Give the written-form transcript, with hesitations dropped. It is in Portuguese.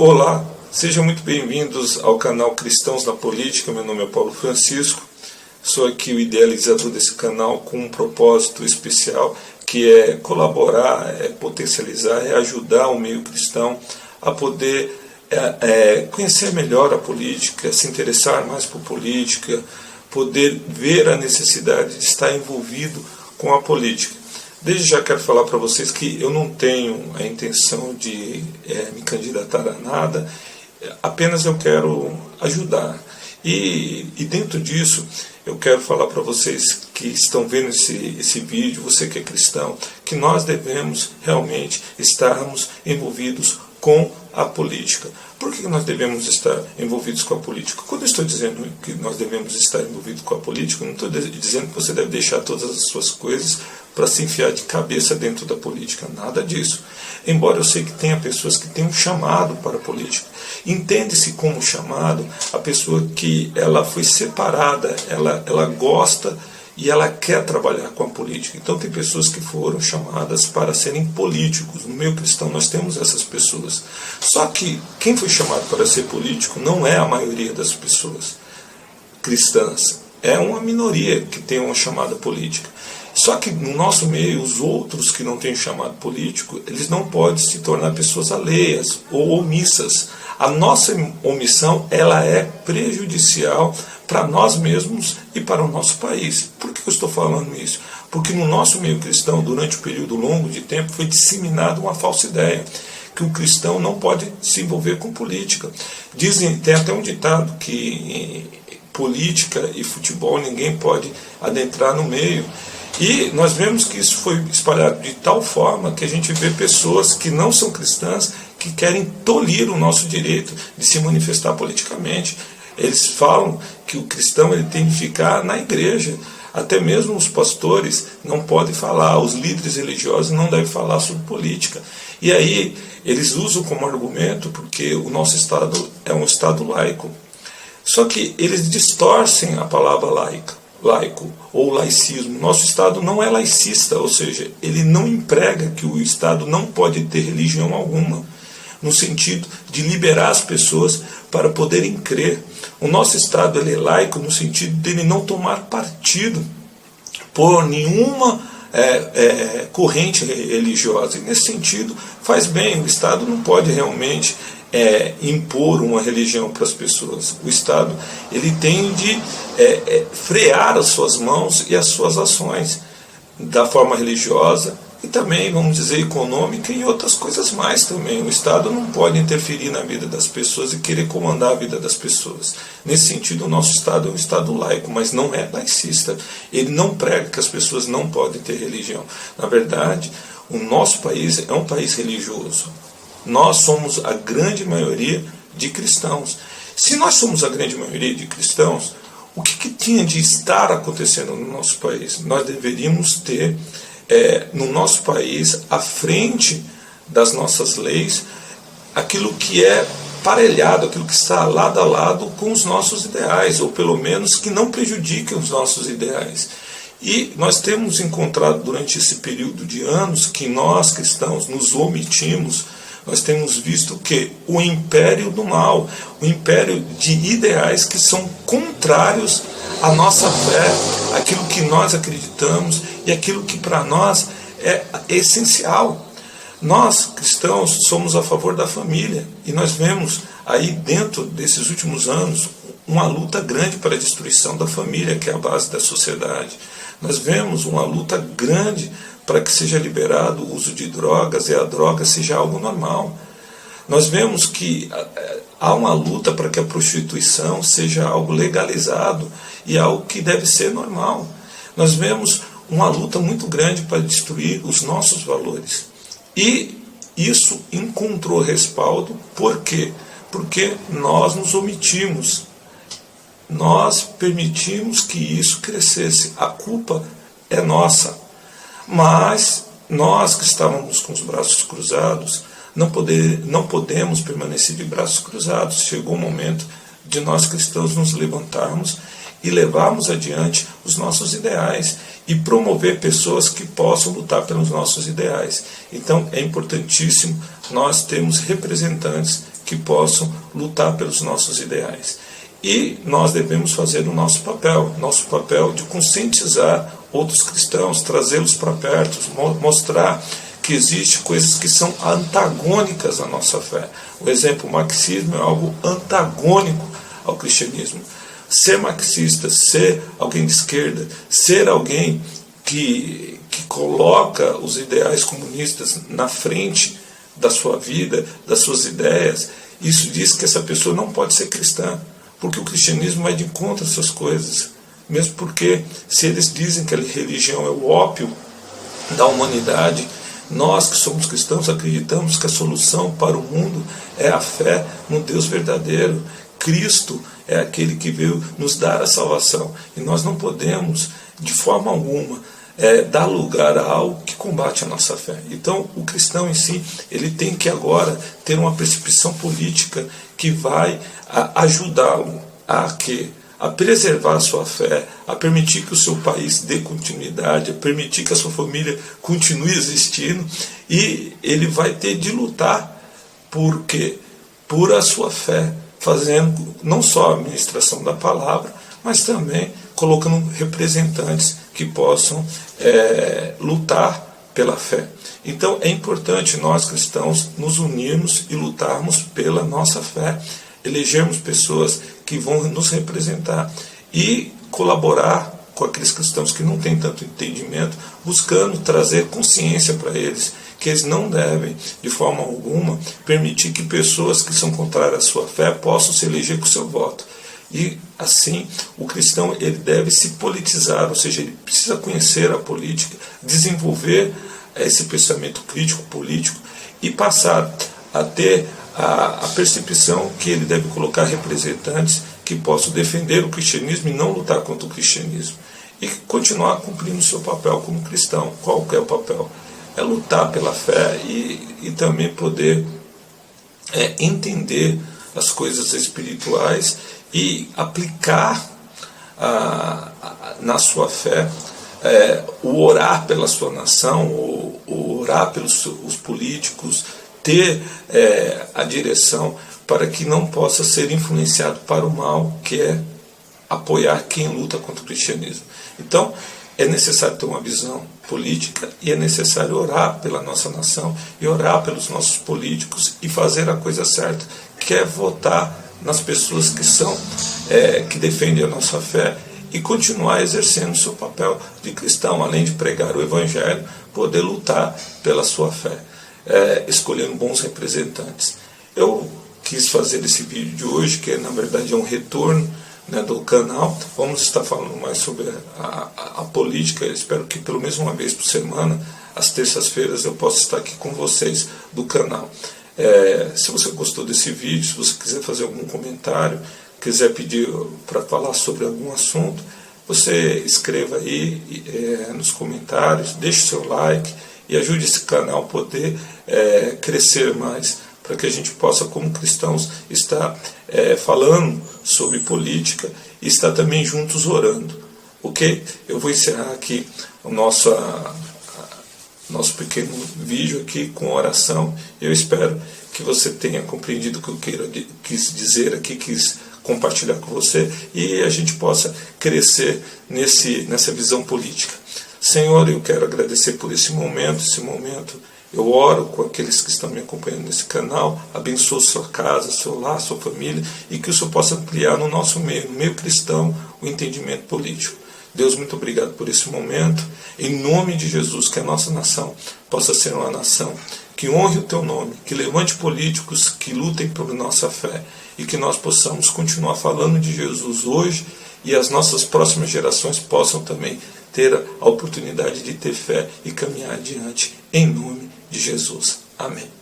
Olá, sejam muito bem-vindos ao canal Cristãos na Política. Meu nome é Paulo Francisco, sou aqui o idealizador desse canal com um propósito especial, que é colaborar, potencializar e ajudar o meio cristão a poder conhecer melhor a política, se interessar mais por política, poder ver a necessidade de estar envolvido com a política. Desde já quero falar para vocês que eu não tenho a intenção de me candidatar a nada, apenas eu quero ajudar. E dentro disso, eu quero falar para vocês que estão vendo esse vídeo, você que é cristão, que nós devemos realmente estarmos envolvidos com a política. Por que nós devemos estar envolvidos com a política? Quando eu estou dizendo que nós devemos estar envolvidos com a política, eu não estou dizendo que você deve deixar todas as suas coisas para se enfiar de cabeça dentro da política. Nada disso. Embora eu sei que tenha pessoas que têm um chamado para a política. Entende-se como chamado a pessoa que ela foi separada, ela gosta e ela quer trabalhar com a política. Então tem pessoas que foram chamadas para serem políticos. No meio cristão nós temos essas pessoas. Só que quem foi chamado para ser político não é a maioria das pessoas cristãs. É uma minoria que tem uma chamada política. Só que no nosso meio, os outros que não têm chamado político, eles não podem se tornar pessoas alheias ou omissas. A nossa omissão, ela é prejudicial para nós mesmos e para o nosso país. Por que eu estou falando isso? Porque no nosso meio cristão, durante um período longo de tempo, foi disseminada uma falsa ideia, que o cristão não pode se envolver com política. Tem até um ditado que política e futebol ninguém pode adentrar no meio. E nós vemos que isso foi espalhado de tal forma que a gente vê pessoas que não são cristãs que querem tolir o nosso direito de se manifestar politicamente. Eles falam que o cristão ele tem que ficar na igreja. Até mesmo os pastores não podem falar, os líderes religiosos não devem falar sobre política. E aí eles usam como argumento porque o nosso Estado é um Estado laico. Só que eles distorcem a palavra laico ou laicismo. Nosso Estado não é laicista, ou seja, ele não emprega que o Estado não pode ter religião alguma, no sentido de liberar as pessoas para poderem crer. O nosso Estado ele é laico no sentido de ele não tomar partido por nenhuma corrente religiosa. E nesse sentido faz bem, o Estado não pode realmente impor uma religião para as pessoas. O Estado ele tem de frear as suas mãos e as suas ações da forma religiosa e também, vamos dizer, econômica e outras coisas mais também. O Estado não pode interferir na vida das pessoas e querer comandar a vida das pessoas. Nesse sentido, o nosso Estado é um Estado laico, mas não é laicista. Ele não prega que as pessoas não podem ter religião. Na verdade, o nosso país é um país religioso. Nós somos a grande maioria de cristãos. Se nós somos a grande maioria de cristãos, o que tinha de estar acontecendo no nosso país? Nós deveríamos ter no nosso país, à frente das nossas leis, aquilo que é parelhado, aquilo que está lado a lado com os nossos ideais, ou pelo menos que não prejudiquem os nossos ideais. E nós temos encontrado durante esse período de anos que nós cristãos nos omitimos. Nós temos visto que o império do mal, o império de ideais que são contrários à nossa fé, aquilo que nós acreditamos e aquilo que para nós é essencial. Nós, cristãos, somos a favor da família e nós vemos aí dentro desses últimos anos uma luta grande para a destruição da família, que é a base da sociedade. Nós vemos uma luta grande para que seja liberado o uso de drogas e a droga seja algo normal. Nós vemos que há uma luta para que a prostituição seja algo legalizado e algo que deve ser normal. Nós vemos uma luta muito grande para destruir os nossos valores. E isso encontrou respaldo, por quê? Porque nós nos omitimos. Nós permitimos que isso crescesse. A culpa é nossa. Mas nós que estávamos com os braços cruzados, não podemos permanecer de braços cruzados. Chegou o momento de nós cristãos nos levantarmos e levarmos adiante os nossos ideais e promover pessoas que possam lutar pelos nossos ideais. Então é importantíssimo nós temos representantes que possam lutar pelos nossos ideais. E nós devemos fazer o nosso papel de conscientizar outros cristãos, trazê-los para perto, mostrar que existem coisas que são antagônicas à nossa fé. O exemplo, o marxismo é algo antagônico ao cristianismo. Ser marxista, ser alguém de esquerda, ser alguém que coloca os ideais comunistas na frente da sua vida, das suas ideias, isso diz que essa pessoa não pode ser cristã, porque o cristianismo vai de encontro a essas coisas. Mesmo porque, se eles dizem que a religião é o ópio da humanidade, nós que somos cristãos acreditamos que a solução para o mundo é a fé no Deus verdadeiro. Cristo é aquele que veio nos dar a salvação. E nós não podemos, de forma alguma, dar lugar a algo que combate a nossa fé. Então, o cristão em si, ele tem que agora ter uma percepção política que vai ajudá-lo a preservar a sua fé, a permitir que o seu país dê continuidade, a permitir que a sua família continue existindo, e ele vai ter de lutar por quê? Por a sua fé, fazendo não só a ministração da palavra, mas também colocando representantes que possam lutar pela fé. Então é importante nós cristãos nos unirmos e lutarmos pela nossa fé, elegermos pessoas que vão nos representar e colaborar com aqueles cristãos que não têm tanto entendimento, buscando trazer consciência para eles, que eles não devem, de forma alguma, permitir que pessoas que são contrárias à sua fé possam se eleger com o seu voto. E assim, o cristão ele deve se politizar, ou seja, ele precisa conhecer a política, desenvolver esse pensamento crítico político e passar a ter a percepção que ele deve colocar representantes que possam defender o cristianismo e não lutar contra o cristianismo. E continuar cumprindo o seu papel como cristão. Qual que é o papel? É lutar pela fé e também poder entender as coisas espirituais e aplicar na sua fé o orar pela sua nação, o orar pelos os políticos, ter a direção para que não possa ser influenciado para o mal, que é apoiar quem luta contra o cristianismo. Então, é necessário ter uma visão política e é necessário orar pela nossa nação e orar pelos nossos políticos e fazer a coisa certa, que é votar nas pessoas que defendem a nossa fé e continuar exercendo o seu papel de cristão, além de pregar o evangelho, poder lutar pela sua fé, escolhendo bons representantes. Eu quis fazer esse vídeo de hoje, que na verdade é um retorno do canal. Vamos estar falando mais sobre a política. Eu espero que pelo menos uma vez por semana, às terças-feiras, eu possa estar aqui com vocês do canal. Se você gostou desse vídeo, se você quiser fazer algum comentário, quiser pedir para falar sobre algum assunto, você escreva aí nos comentários, deixe seu like e ajude esse canal a poder crescer mais, para que a gente possa, como cristãos, estar falando sobre política e estar também juntos orando. Ok? Eu vou encerrar aqui o nosso pequeno vídeo aqui com oração. Eu espero que você tenha compreendido o que eu quis dizer aqui, quis compartilhar com você, e a gente possa crescer nessa visão política. Senhor, eu quero agradecer por esse momento. Eu oro com aqueles que estão me acompanhando nesse canal, abençoo sua casa, seu lar, sua família, e que o Senhor possa ampliar no nosso meio, no meio cristão, o entendimento político. Deus, muito obrigado por esse momento. Em nome de Jesus, que a nossa nação possa ser uma nação que honre o Teu nome, que levante políticos que lutem por nossa fé, e que nós possamos continuar falando de Jesus hoje, e as nossas próximas gerações possam também ter a oportunidade de ter fé e caminhar adiante, em nome de Jesus. Amém.